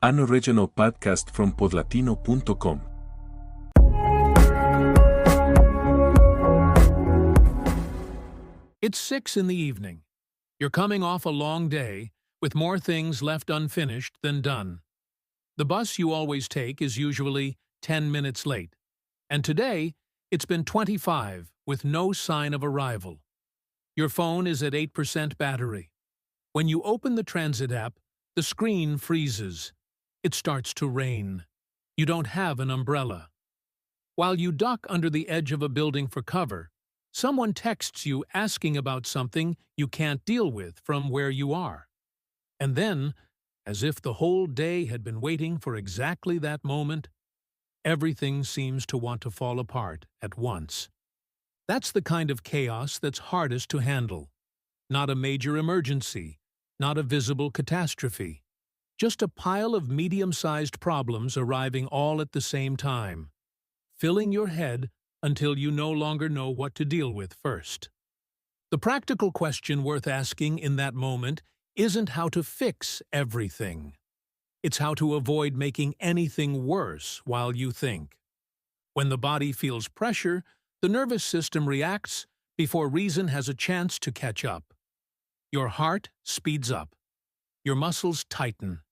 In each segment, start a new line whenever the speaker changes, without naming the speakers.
An original podcast from podlatino.com.
It's 6 in the evening. You're coming off a long day, with more things left unfinished than done. The bus you always take is usually 10 minutes late, and today it's been 25 with no sign of arrival. Your phone is at 8% battery. When you open the transit app, the screen freezes. It starts to rain. You don't have an umbrella. While you duck under the edge of a building for cover, someone texts you asking about something you can't deal with from where you are. And then, as if the whole day had been waiting for exactly that moment, everything seems to want to fall apart at once. That's the kind of chaos that's hardest to handle. Not a major emergency, not a visible catastrophe. Just a pile of medium-sized problems arriving all at the same time, filling your head until you no longer know what to deal with first. The practical question worth asking in that moment isn't how to fix everything. It's how to avoid making anything worse while you think. When the body feels pressure, the nervous system reacts before reason has a chance to catch up. Your heart speeds up. Your muscles tighten.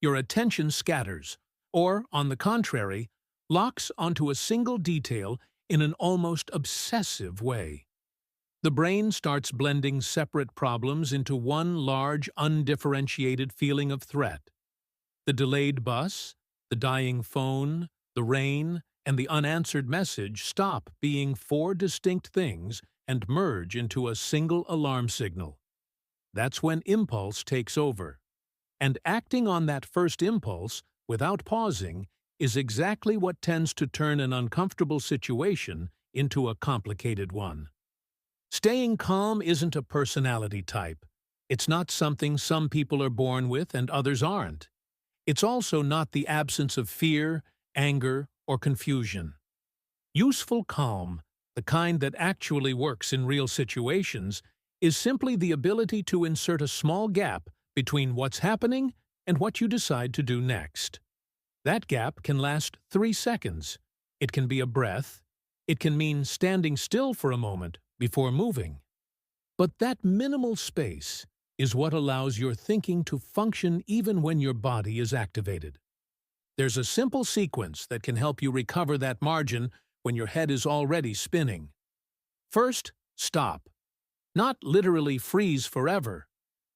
Your attention scatters, or, on the contrary, locks onto a single detail in an almost obsessive way. The brain starts blending separate problems into one large, undifferentiated feeling of threat. The delayed bus, the dying phone, the rain, and the unanswered message stop being four distinct things and merge into a single alarm signal. That's when impulse takes over. And acting on that first impulse, without pausing, is exactly what tends to turn an uncomfortable situation into a complicated one. Staying calm isn't a personality type. It's not something some people are born with and others aren't. It's also not the absence of fear, anger, or confusion. Useful calm, the kind that actually works in real situations, is simply the ability to insert a small gap between what's happening and what you decide to do next. That gap can last 3 seconds. It can be a breath. It can mean standing still for a moment before moving. But that minimal space is what allows your thinking to function even when your body is activated. There's a simple sequence that can help you recover that margin when your head is already spinning. First, stop. Not literally freeze forever,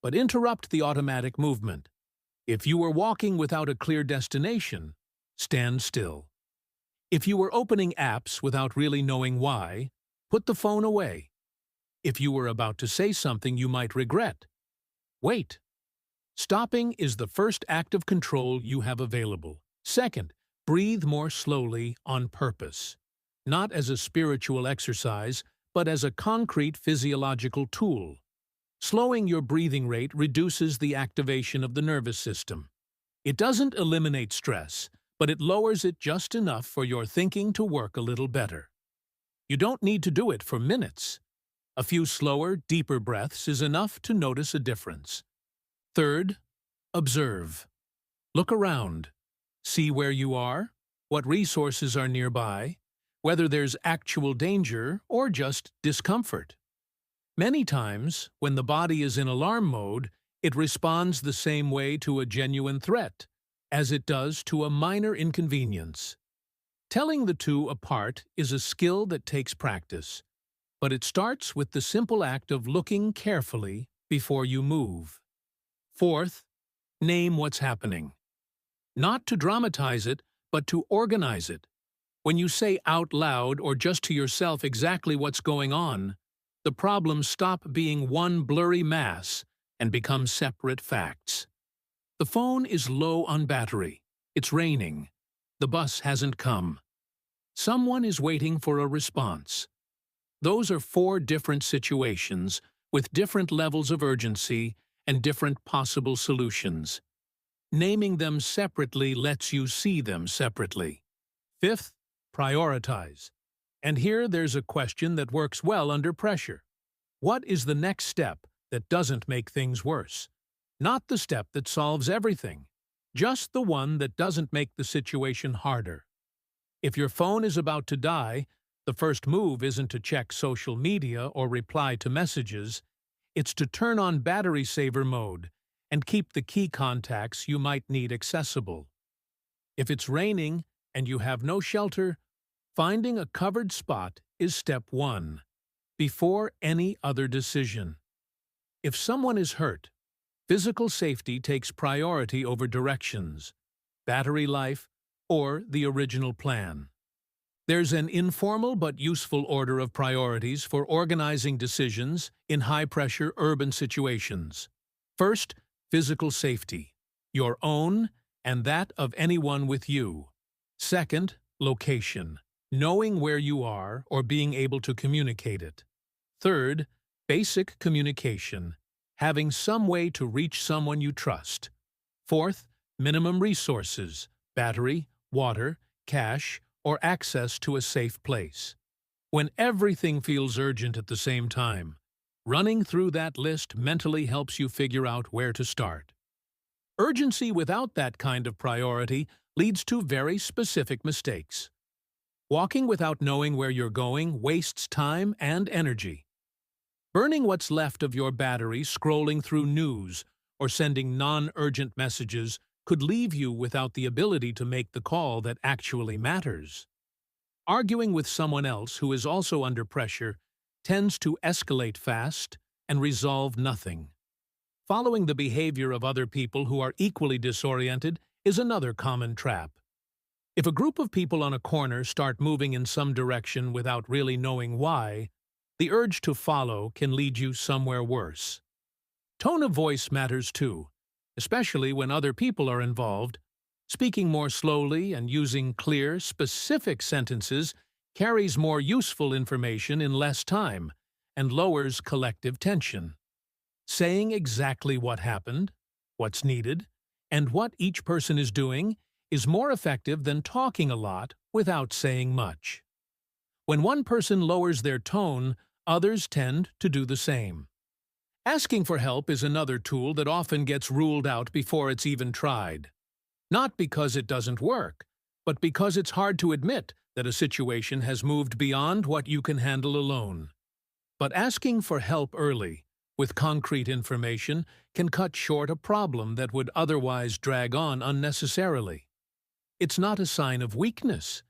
but interrupt the automatic movement. If you were walking without a clear destination, stand still. If you were opening apps without really knowing why, put the phone away. If you were about to say something you might regret, wait. Stopping is the first act of control you have available. Second, breathe more slowly on purpose. Not as a spiritual exercise, but as a concrete physiological tool. Slowing your breathing rate reduces the activation of the nervous system. It doesn't eliminate stress, but it lowers it just enough for your thinking to work a little better. You don't need to do it for minutes. A few slower, deeper breaths is enough to notice a difference. Third, observe. Look around. See where you are, what resources are nearby, whether there's actual danger or just discomfort. Many times, when the body is in alarm mode, it responds the same way to a genuine threat as it does to a minor inconvenience. Telling the two apart is a skill that takes practice, but it starts with the simple act of looking carefully before you move. Fourth, name what's happening. Not to dramatize it, but to organize it. When you say out loud or just to yourself exactly what's going on, the problems stop being one blurry mass and become separate facts. The phone is low on battery. It's raining. The bus hasn't come. Someone is waiting for a response. Those are 4 different situations with different levels of urgency and different possible solutions. Naming them separately lets you see them separately. Fifth, prioritize. And here there's a question that works well under pressure. What is the next step that doesn't make things worse? Not the step that solves everything, just the one that doesn't make the situation harder. If your phone is about to die, the first move isn't to check social media or reply to messages, it's to turn on battery saver mode and keep the key contacts you might need accessible. If it's raining and you have no shelter, finding a covered spot is step one, before any other decision. If someone is hurt, physical safety takes priority over directions, battery life, or the original plan. There's an informal but useful order of priorities for organizing decisions in high-pressure urban situations. First, physical safety, your own and that of anyone with you. Second, location, knowing where you are or being able to communicate it. Third, basic communication, having some way to reach someone you trust. Fourth, minimum resources, battery, water, cash, or access to a safe place. When everything feels urgent at the same time, running through that list mentally helps you figure out where to start. Urgency without that kind of priority leads to very specific mistakes. Walking without knowing where you're going wastes time and energy. Burning what's left of your battery scrolling through news or sending non-urgent messages could leave you without the ability to make the call that actually matters. Arguing with someone else who is also under pressure tends to escalate fast and resolve nothing. Following the behavior of other people who are equally disoriented is another common trap. If a group of people on a corner start moving in some direction without really knowing why, the urge to follow can lead you somewhere worse. Tone of voice matters too, especially when other people are involved. Speaking more slowly and using clear, specific sentences carries more useful information in less time and lowers collective tension. Saying exactly what happened, what's needed, and what each person is doing is more effective than talking a lot without saying much. When one person lowers their tone, others tend to do the same. Asking for help is another tool that often gets ruled out before it's even tried. Not because it doesn't work, but because it's hard to admit that a situation has moved beyond what you can handle alone. But asking for help early, with concrete information, can cut short a problem that would otherwise drag on unnecessarily. It's not a sign of weakness.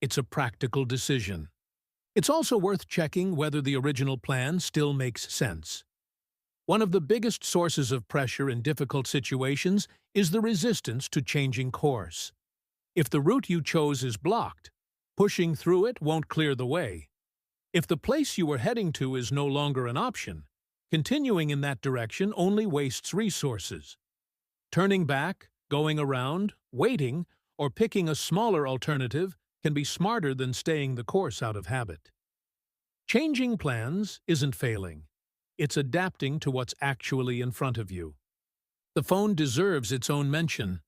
It's a practical decision. It's also worth checking whether the original plan still makes sense. One of the biggest sources of pressure in difficult situations is the resistance to changing course. If the route you chose is blocked, pushing through it won't clear the way. If the place you were heading to is no longer an option, continuing in that direction only wastes resources. Turning back, going around, waiting, or picking a smaller alternative can be smarter than staying the course out of habit. Changing plans isn't failing. It's adapting to what's actually in front of you. The phone deserves its own mention.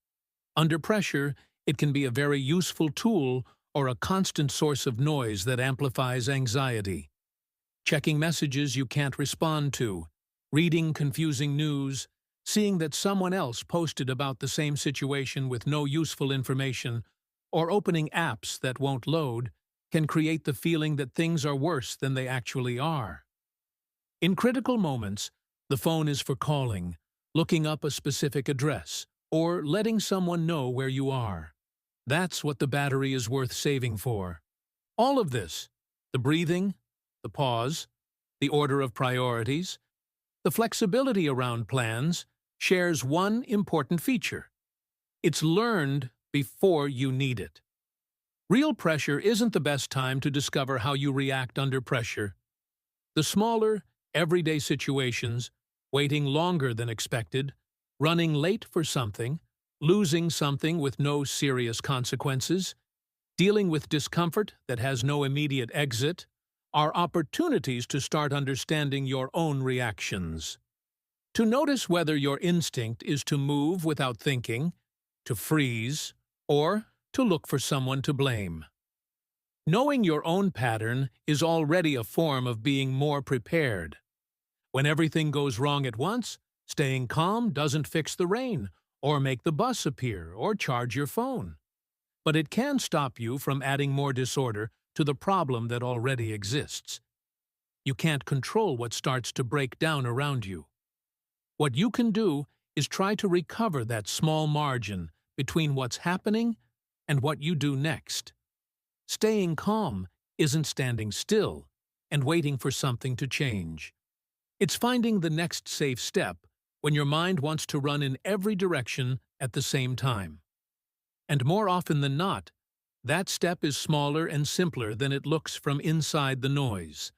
Under pressure, it can be a very useful tool or a constant source of noise that amplifies anxiety. Checking messages you can't respond to, reading confusing news, seeing that someone else posted about the same situation with no useful information, or opening apps that won't load can create the feeling that things are worse than they actually are. In critical moments, the phone is for calling, looking up a specific address, or letting someone know where you are. That's what the battery is worth saving for. All of this, the breathing, the pause, the order of priorities, the flexibility around plans, shares one important feature. It's learned before you need it. Real pressure isn't the best time to discover how you react under pressure. The smaller, everyday situations, waiting longer than expected, running late for something, losing something with no serious consequences, dealing with discomfort that has no immediate exit, are opportunities to start understanding your own reactions. To notice whether your instinct is to move without thinking, to freeze, or to look for someone to blame. Knowing your own pattern is already a form of being more prepared. When everything goes wrong at once, staying calm doesn't fix the rain or make the bus appear, or charge your phone. But it can stop you from adding more disorder to the problem that already exists. You can't control what starts to break down around you. What you can do is try to recover that small margin between what's happening and what you do next. Staying calm isn't standing still and waiting for something to change. It's finding the next safe step when your mind wants to run in every direction at the same time. And more often than not, that step is smaller and simpler than it looks from inside the noise.